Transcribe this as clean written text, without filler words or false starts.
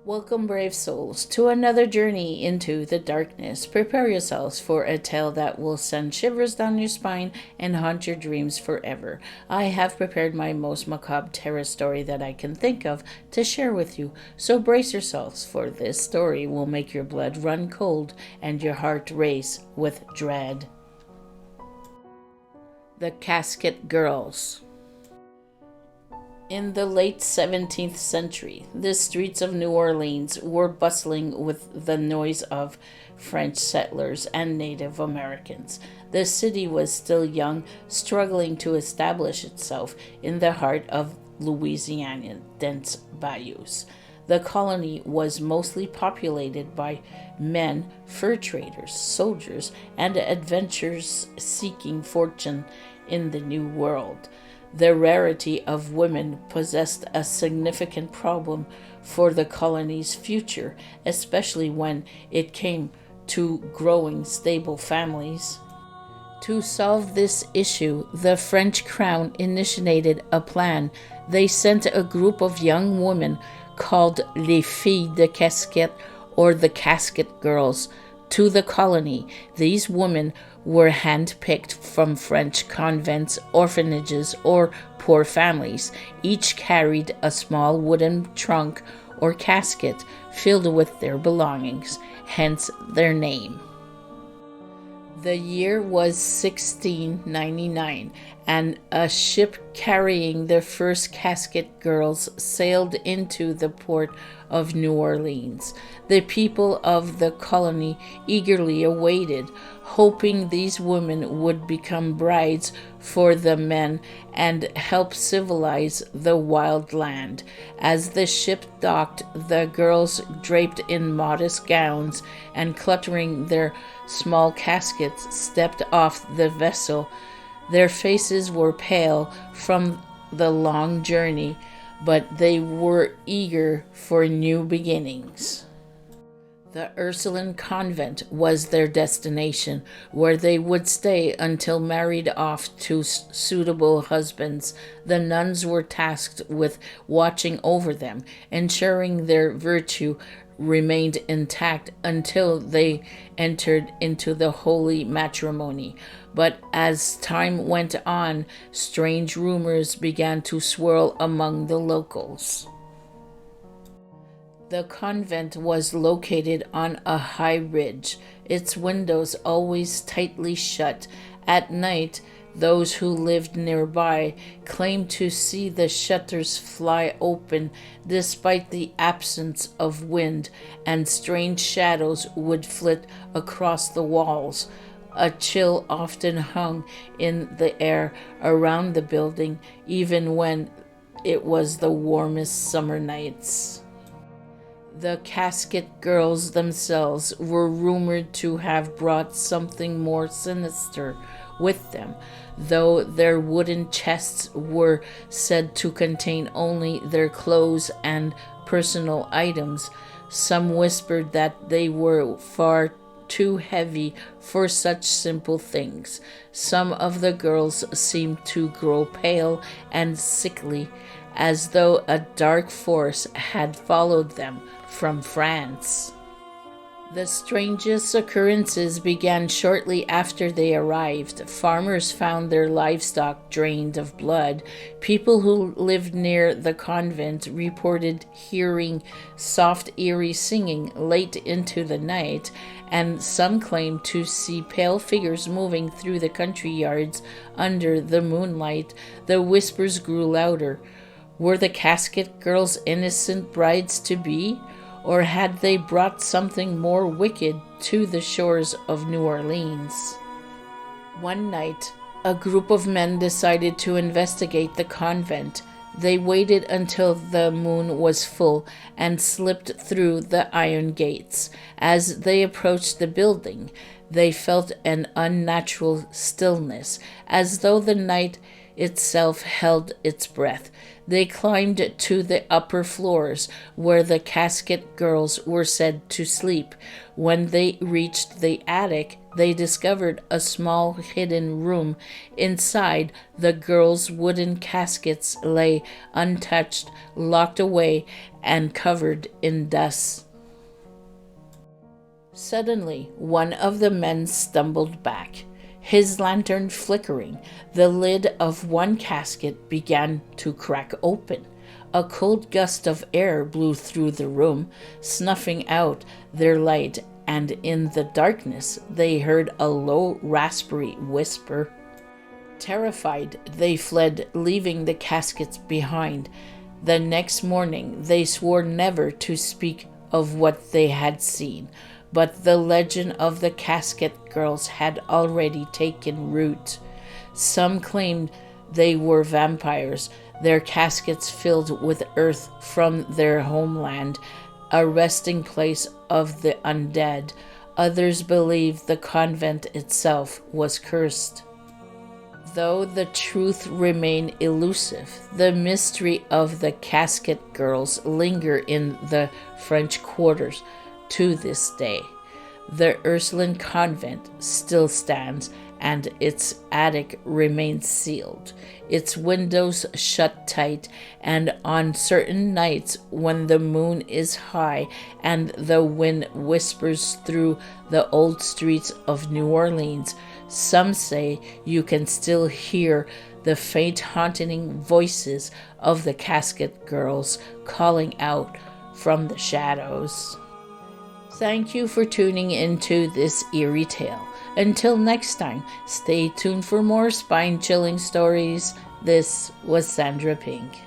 Welcome, brave souls, to another journey into the darkness. Prepare yourselves for a tale that will send shivers down your spine and haunt your dreams forever. I have prepared my most macabre terror story that I can think of to share with you, so brace yourselves, for this story will make your blood run cold and your heart race with dread. The Casket Girls. In the late 17th century, the streets of New Orleans were bustling with the noise of French settlers and Native Americans. The city was still young, struggling to establish itself in the heart of Louisiana's dense bayous. The colony was mostly populated by men, fur traders, soldiers, and adventurers seeking fortune in the New World. The rarity of women possessed a significant problem for the colony's future, especially when it came to growing stable families. To solve this issue, the French crown initiated a plan. They sent a group of young women called les filles de Casket, or the Casket Girls, to the colony. These women were handpicked from French convents, orphanages, or poor families. Each carried a small wooden trunk or casket filled with their belongings, hence their name. The year was 1699, and a ship carrying the first Casket Girls sailed into the port of New Orleans. The people of the colony eagerly awaited, hoping these women would become brides for the men and help civilize the wild land. As the ship docked, the girls, draped in modest gowns and cluttering their small caskets, stepped off the vessel. Their faces were pale from the long journey, but they were eager for new beginnings. The Ursuline convent was their destination, where they would stay until married off to suitable husbands. The nuns were tasked with watching over them, ensuring their virtue remained intact until they entered into the holy matrimony. But as time went on, strange rumors began to swirl among the locals. The convent was located on a high ridge, its windows always tightly shut. At night, those who lived nearby claimed to see the shutters fly open despite the absence of wind, and strange shadows would flit across the walls. A chill often hung in the air around the building, even when it was the warmest summer nights. The Casket Girls themselves were rumored to have brought something more sinister with them, though their wooden chests were said to contain only their clothes and personal items. Some whispered that they were far too heavy for such simple things. Some of the girls seemed to grow pale and sickly, as though a dark force had followed them from France. The strangest occurrences began shortly after they arrived. Farmers found their livestock drained of blood. People who lived near the convent reported hearing soft, eerie singing late into the night, and some claimed to see pale figures moving through the country yards under the moonlight. The whispers grew louder. Were the Casket Girls innocent brides to be? Or had they brought something more wicked to the shores of New Orleans? One night, a group of men decided to investigate the convent. They waited until the moon was full and slipped through the iron gates. As they approached the building, they felt an unnatural stillness, as though the night itself held its breath. They climbed to the upper floors where the Casket girls were said to sleep. When they reached the attic, they discovered a small hidden room. Inside, the girls' wooden caskets lay untouched, locked away, and covered in dust. Suddenly, one of the men stumbled back, his lantern flickering. The lid of one casket began to crack open. A cold gust of air blew through the room, snuffing out their light, and in the darkness they heard a low, raspy whisper. Terrified, they fled, leaving the caskets behind. The next morning they swore never to speak of what they had seen, but the legend of the Casket girls had already taken root. Some claimed they were vampires, their caskets filled with earth from their homeland, a resting place of the undead. Others believed the convent itself was cursed. Though the truth remained elusive, the mystery of the Casket girls linger in the French quarters to this day. The Ursuline convent still stands, and its attic remains sealed, its windows shut tight, and on certain nights when the moon is high and the wind whispers through the old streets of New Orleans, some say you can still hear the faint haunting voices of the Casket girls calling out from the shadows. Thank you for tuning into this eerie tale. Until next time, stay tuned for more spine-chilling stories. This was Sandra Pink.